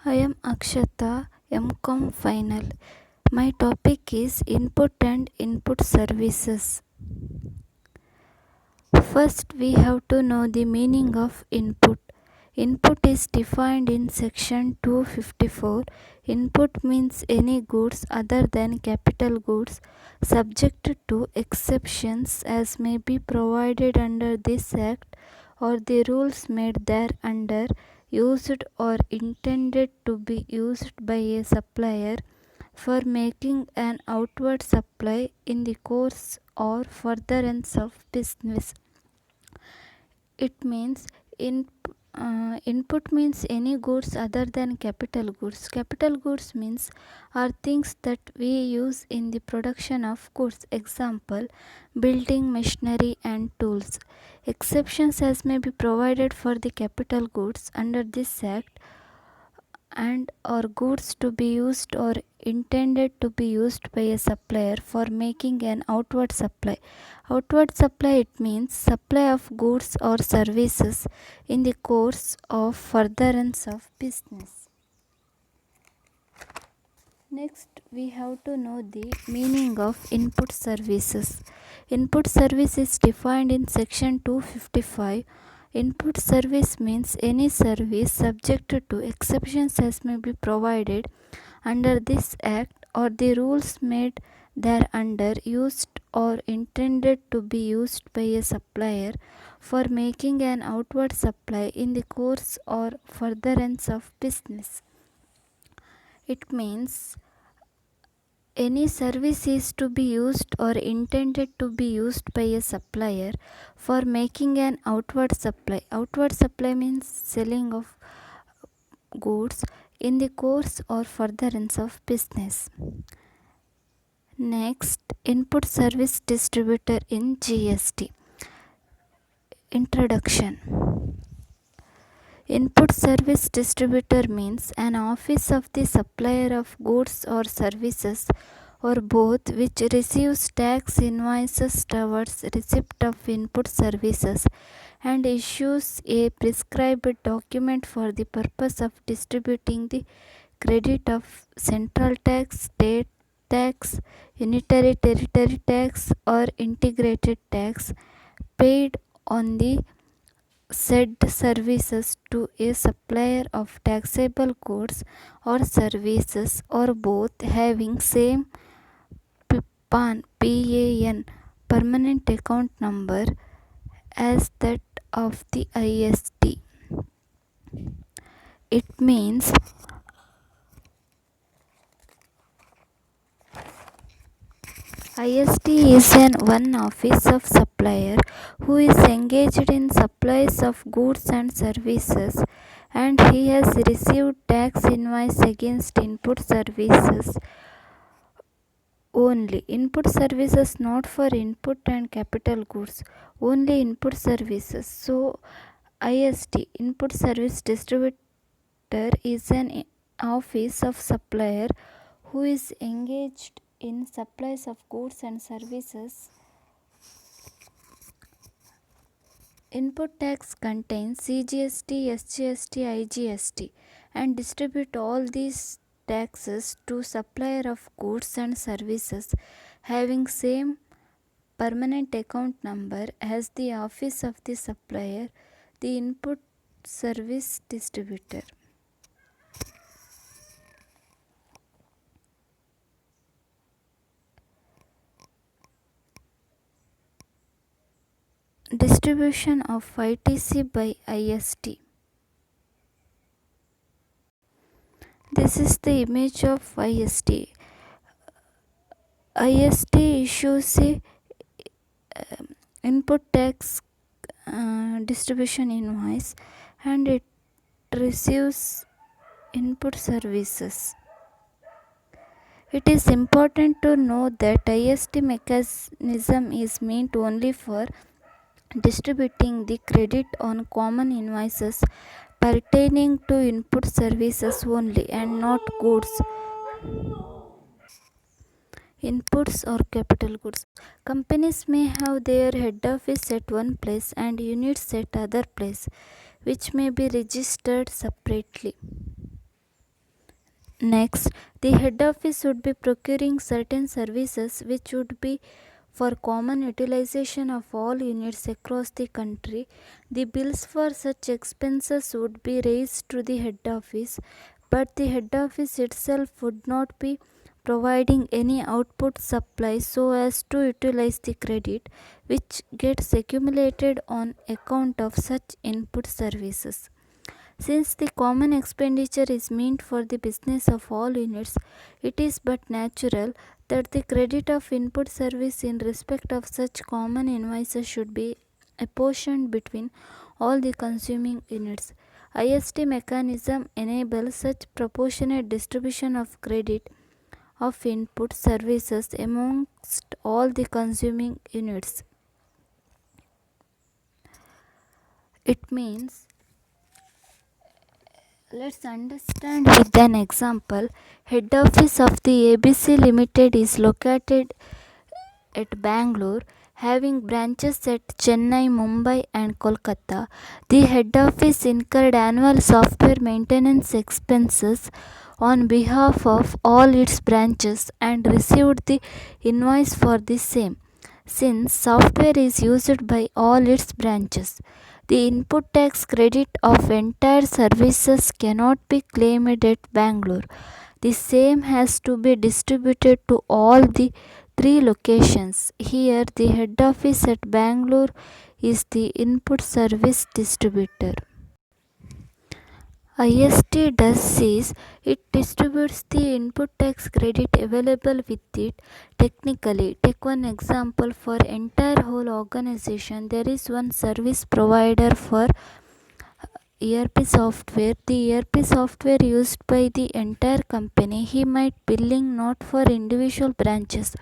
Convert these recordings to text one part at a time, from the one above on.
I am Akshata, MCom final. My topic is input and input services. First, we have to know the meaning of input. Input is defined in section 254. Input means any goods other than capital goods subject to exceptions as may be provided under this act or the rules made thereunder used or intended to be used by a supplier for making an outward supply in the course or furtherance of business. It means in input means any goods other than capital goods. Capital goods means are things that we use in the production of goods. Example, building machinery and tools. Exceptions as may be provided for the capital goods under this act and or goods to be used or intended to be used by a supplier for making an outward supply. Outward supply, it means supply of goods or services in the course of furtherance of business. Next, we have to know the meaning of input services. Input service is defined in section 255. Input service means any service subject to exceptions as may be provided under this act or the rules made thereunder used or intended to be used by a supplier for making an outward supply in the course or furtherance of business. It means any service is to be used or intended to be used by a supplier for making an outward supply. Outward supply means selling of goods in the course or furtherance of business. Next, input service distributor in GST. Introduction. Input service distributor means an office of the supplier of goods or services or both which receives tax invoices towards receipt of input services and issues a prescribed document for the purpose of distributing the credit of central tax, state tax, unitary territory tax or integrated tax paid on the said services to a supplier of taxable goods or services or both having same PAN permanent account number as that of the IST. It means IST is an one office of supplier who is engaged in supplies of goods and services and he has received tax invoice against input services only. Input services not for input and capital goods, only input services. So ISD input service distributor is an office of supplier who is engaged in supplies of goods and services. Input tax contains CGST, SGST, IGST and distribute all these taxes to supplier of goods and services having same permanent account number as the office of the supplier, the input service distributor. Distribution of ITC by IST. This is the image of IST. IST issues a input tax distribution invoice and it receives input services. It is important to know that IST mechanism is meant only for distributing the credit on common invoices pertaining to input services only and not goods, inputs or capital goods. Companies may have their head office at one place and units at other place which may be registered separately. Next, the head office would be procuring certain services which would be for common utilization of all units across the country. The bills for such expenses would be raised to the head office, but the head office itself would not be providing any output supply so as to utilize the credit which gets accumulated on account of such input services. Since the common expenditure is meant for the business of all units, it is but natural that the credit of input service in respect of such common invoices should be apportioned between all the consuming units. IST mechanism enables such proportionate distribution of credit of input services amongst all the consuming units. It means, let's understand with an example. Head office of the ABC Limited is located at Bangalore, having branches at Chennai, Mumbai, and Kolkata. The head office incurred annual software maintenance expenses on behalf of all its branches and received the invoice for the same. Since software is used by all its branches, the input tax credit of entire services cannot be claimed at Bangalore. The same has to be distributed to all the three locations. Here, the head office at Bangalore is the input service distributor. IST does is it distributes the input tax credit available with it technically. Take one example for entire whole organization. There is one service provider for ERP software. The ERP software used by the entire company. He might billing not for individual branches.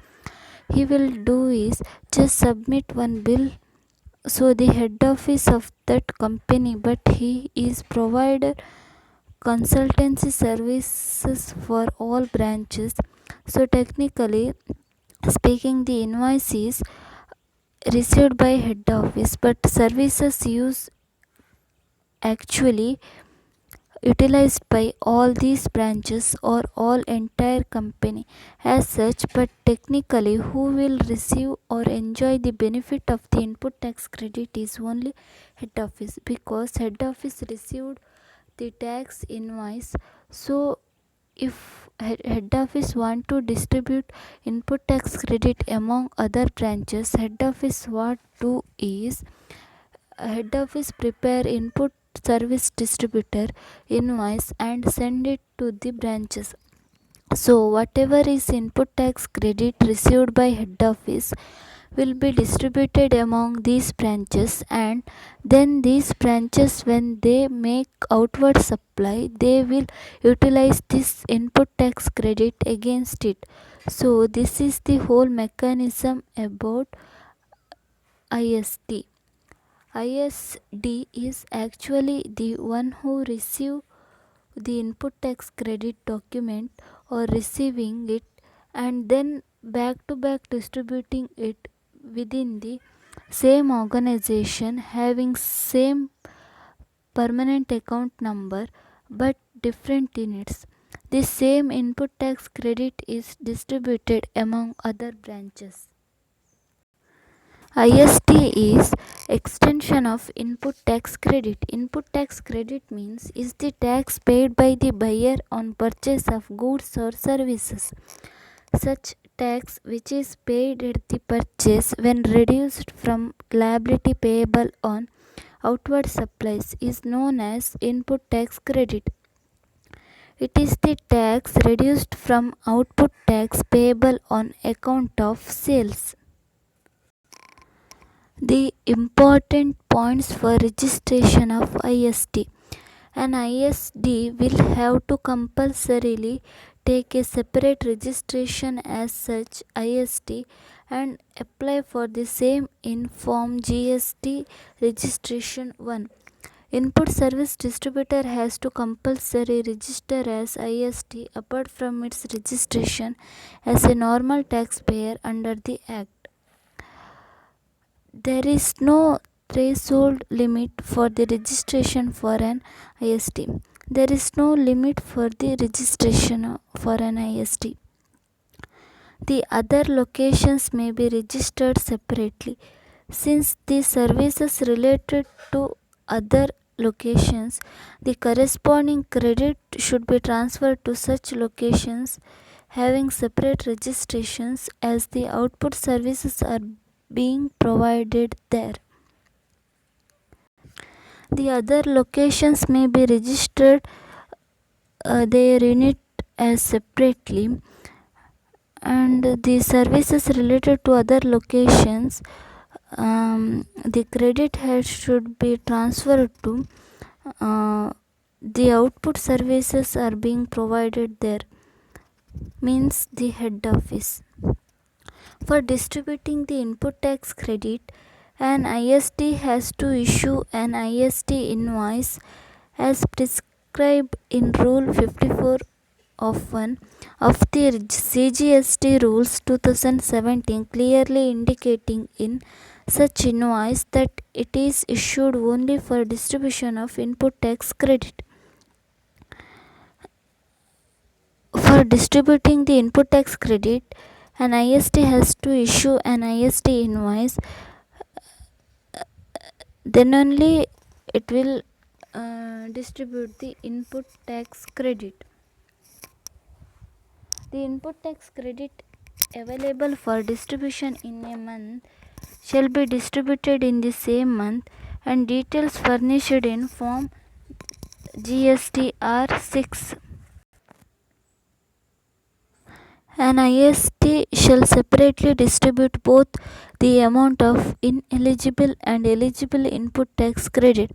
He will do is just submit one bill so the head office of that company, but he is provided consultancy services for all branches. So technically speaking, the invoice is received by head office, but services use actually utilized by all these branches or all entire company as such. But technically who will receive or enjoy the benefit of the input tax credit is only head office, because head office received the tax invoice. So if head office want to distribute input tax credit among other branches, head office what do is head office prepare input service distributor invoice and send it to the branches. So whatever is input tax credit received by head office will be distributed among these branches, and then these branches, when they make outward supply, they will utilize this input tax credit against it. So this is the whole mechanism about IST. ISD is actually the one who receive the input tax credit document or receiving it and then back to back distributing it within the same organization having same permanent account number but different units. The same input tax credit is distributed among other branches. IST is extension of input tax credit. Input tax credit means is the tax paid by the buyer on purchase of goods or services. Such tax which is paid at the purchase when reduced from liability payable on outward supplies is known as input tax credit. It is the tax reduced from output tax payable on account of sales. The important points for registration of IST. An ISD will have to compulsorily take a separate registration as such ISD and apply for the same in Form GST Registration 1. Input service distributor has to compulsory register as ISD apart from its registration as a normal taxpayer under the Act. There is no threshold limit for the registration for an IST. There is no limit for the registration for an IST. The other locations may be registered separately. Since the services related to other locations, the corresponding credit should be transferred to such locations having separate registrations as the output services are being provided there. The other locations may be registered their unit as separately, and the services related to other locations, the credit head should be transferred to the output services are being provided there, means the head office. For distributing the input tax credit, an IST has to issue an IST invoice as prescribed in Rule 54 of 1 of the CGST Rules 2017, clearly indicating in such invoice that it is issued only for distribution of input tax credit. For distributing the input tax credit, an IST has to issue an IST invoice. Then only it will distribute the input tax credit. The input tax credit available for distribution in a month shall be distributed in the same month, and details furnished in Form GSTR 6. An IST shall separately distribute both the amount of ineligible and eligible input tax credit.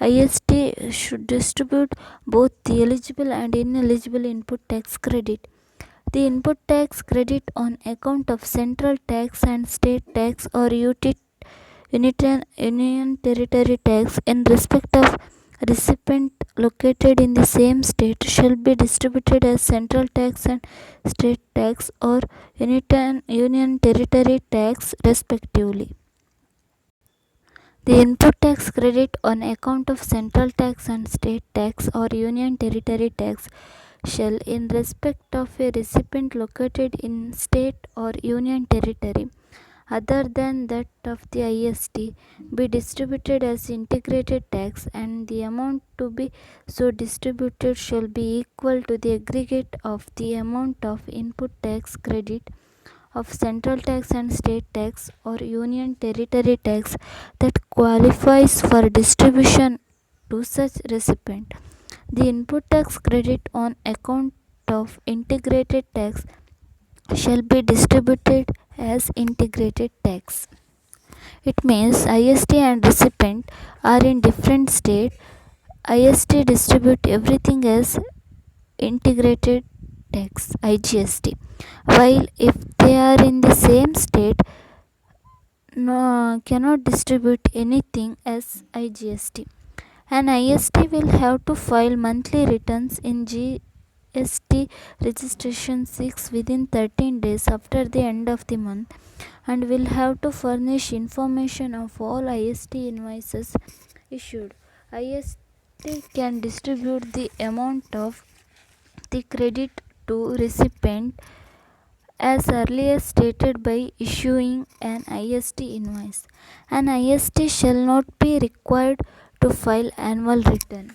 IST should distribute both the eligible and ineligible input tax credit. The input tax credit on account of central tax and state tax or union territory tax in respect of recipient located in the same state shall be distributed as central tax and state tax or union territory tax respectively. The input tax credit on account of central tax and state tax or union territory tax shall, in respect of a recipient located in state or union territory other than that of the IST, be distributed as integrated tax, and the amount to be so distributed shall be equal to the aggregate of the amount of input tax credit of central tax and state tax or union territory tax that qualifies for distribution to such recipient. The input tax credit on account of integrated tax shall be distributed as integrated tax. It means IST and recipient are in different state. IST distribute everything as integrated tax IGST, while if they are in the same state, cannot distribute anything as IGST. An IST will have to file monthly returns in GST registration 6 within 13 days after the end of the month, and will have to furnish information of all IST invoices issued. IST can distribute the amount of the credit to recipient as earlier stated by issuing an IST invoice. An IST shall not be required to file annual return.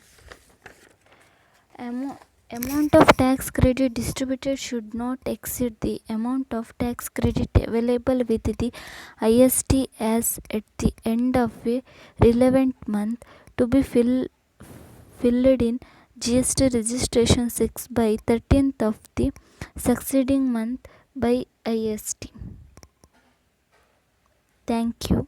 Amount of tax credit distributed should not exceed the amount of tax credit available with the IST as at the end of a relevant month to be filled in GST registration 6 by 13th of the succeeding month by IST. Thank you.